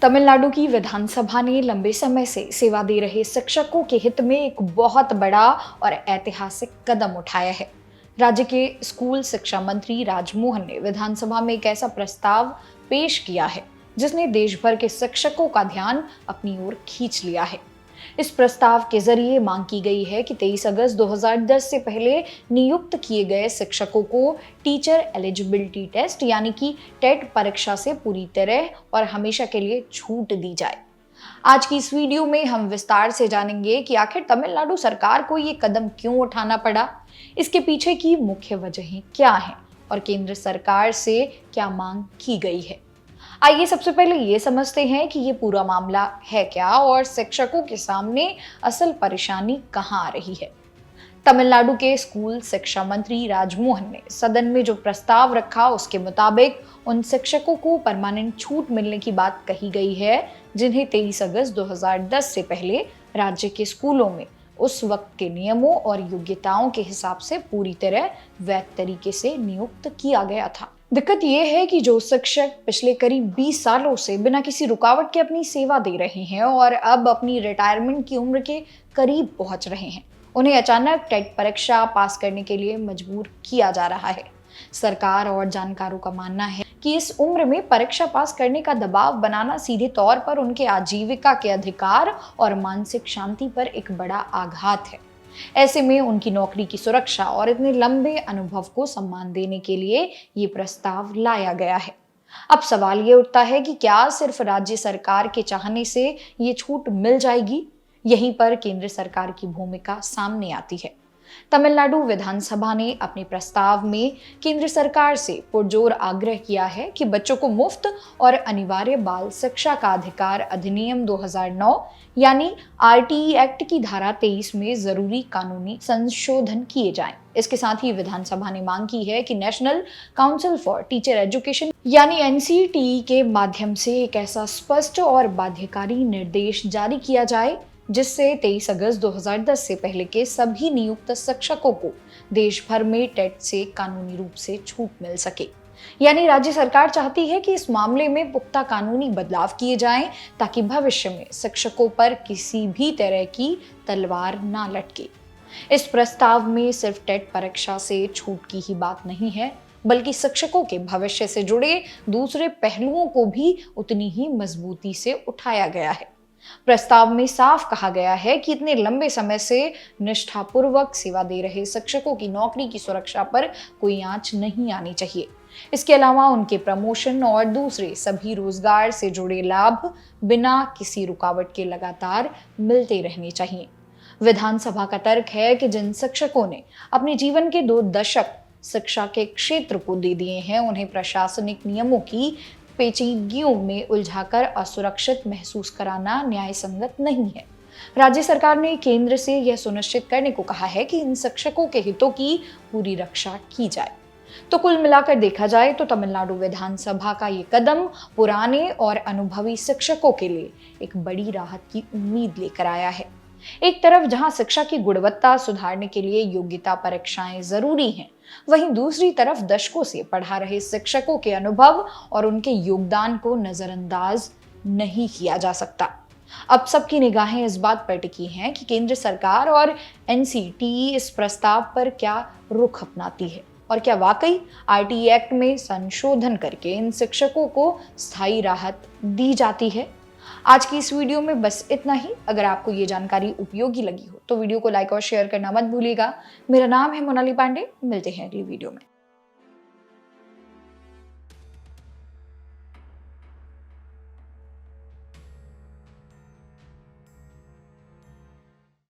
तमिलनाडु की विधानसभा ने लंबे समय से सेवा दे रहे शिक्षकों के हित में एक बहुत बड़ा और ऐतिहासिक कदम उठाया है। राज्य के स्कूल शिक्षा मंत्री राजमोहन ने विधानसभा में एक ऐसा प्रस्ताव पेश किया है जिसने देश भर के शिक्षकों का ध्यान अपनी ओर खींच लिया है। इस प्रस्ताव के जरिए मांग की गई है कि 23 अगस्त 2010 से पहले नियुक्त किए गए शिक्षकों को टीचर एलिजिबिलिटी टेस्ट यानी कि टेट परीक्षा से पूरी तरह और हमेशा के लिए छूट दी जाए। आज की इस वीडियो में हम विस्तार से जानेंगे कि आखिर तमिलनाडु सरकार को ये कदम क्यों उठाना पड़ा, इसके पीछे की मुख्य वजहें क्या हैं और केंद्र सरकार से क्या मांग की गई है। आइए सबसे पहले ये समझते हैं कि ये पूरा मामला है क्या और शिक्षकों के सामने असल परेशानी कहाँ आ रही है। तमिलनाडु के स्कूल शिक्षा मंत्री राजमोहन ने सदन में जो प्रस्ताव रखा उसके मुताबिक उन शिक्षकों को परमानेंट छूट मिलने की बात कही गई है जिन्हें 23 अगस्त 2010 से पहले राज्य के स्कूलों में उस वक्त के नियमों और योग्यताओं के हिसाब से पूरी तरह वैध तरीके से नियुक्त किया गया था। दिक्कत यह है कि जो शिक्षक पिछले करीब 20 सालों से बिना किसी रुकावट के अपनी सेवा दे रहे हैं और अब अपनी रिटायरमेंट की उम्र के करीब पहुंच रहे हैं, उन्हें अचानक टेट परीक्षा पास करने के लिए मजबूर किया जा रहा है। सरकार और जानकारों का मानना है कि इस उम्र में परीक्षा पास करने का दबाव बनाना सीधे तौर पर उनके आजीविका के अधिकार और मानसिक शांति पर एक बड़ा आघात है। ऐसे में उनकी नौकरी की सुरक्षा और इतने लंबे अनुभव को सम्मान देने के लिए ये प्रस्ताव लाया गया है। अब सवाल ये उठता है कि क्या सिर्फ राज्य सरकार के चाहने से ये छूट मिल जाएगी? यहीं पर केंद्र सरकार की भूमिका सामने आती है। तमिलनाडु विधानसभा ने अपने प्रस्ताव में केंद्र सरकार से पुरजोर आग्रह किया है कि बच्चों को मुफ्त और अनिवार्य बाल शिक्षा का अधिकार अधिनियम 2009 यानी आरटीई एक्ट की धारा 23 में जरूरी कानूनी संशोधन किए जाएं। इसके साथ ही विधानसभा ने मांग की है कि national council for teacher education यानी एनसीटीई के माध्यम से एक ऐसा स्पष्ट और बाध्यकारी निर्देश जारी किया जाए जिससे 23 अगस्त 2010 से पहले के सभी नियुक्त शिक्षकों को देश भर में टेट से कानूनी रूप से छूट मिल सके। यानी राज्य सरकार चाहती है कि इस मामले में पुख्ता कानूनी बदलाव किए जाएं ताकि भविष्य में शिक्षकों पर किसी भी तरह की तलवार ना लटके। इस प्रस्ताव में सिर्फ टेट परीक्षा से छूट की ही बात नहीं है, बल्कि शिक्षकों के भविष्य से जुड़े दूसरे पहलुओं को भी उतनी ही मजबूती से उठाया गया है। प्रस्ताव में साफ कहा गया है कि इतने लंबे समय से निष्ठापूर्वक सेवा दे रहे शिक्षकों की नौकरी की सुरक्षा पर कोई आंच नहीं आनी चाहिए। इसके अलावा उनके प्रमोशन और दूसरे सभी रोजगार से जुड़े लाभ बिना किसी रुकावट के लगातार मिलते रहने चाहिए। विधानसभा का तर्क है कि जिन शिक्षकों ने अपने जीवन के 2 दशक शिक्षा के क्षेत्र को दे दिए हैं, उन्हें प्रशासनिक नियमों की पेचीदगियों में उलझाकर असुरक्षित महसूस कराना न्याय संगत नहीं है। राज्य सरकार ने केंद्र से यह सुनिश्चित करने को कहा है कि इन शिक्षकों के हितों की पूरी रक्षा की जाए। तो कुल मिलाकर देखा जाए तो तमिलनाडु विधानसभा का ये कदम पुराने और अनुभवी शिक्षकों के लिए एक बड़ी राहत की उम्मीद लेकर आया है। एक तरफ जहां शिक्षा की गुणवत्ता सुधारने के लिए योग्यता परीक्षाएं जरूरी हैं, वहीं दूसरी तरफ दशकों से पढ़ा रहे शिक्षकों के अनुभव और उनके योगदान को नजरअंदाज नहीं किया जा सकता। अब सबकी निगाहें इस बात पर टिकी हैं कि केंद्र सरकार और एनसीटीई इस प्रस्ताव पर क्या रुख अपनाती है और क्या वाकई आरटीई एक्ट में संशोधन करके इन शिक्षकों को स्थायी राहत दी जाती है। आज की इस वीडियो में बस इतना ही। अगर आपको ये जानकारी उपयोगी लगी हो तो वीडियो को लाइक और शेयर करना मत भूलिएगा। मेरा नाम है मोनाली पांडे, मिलते हैं अगली वीडियो में।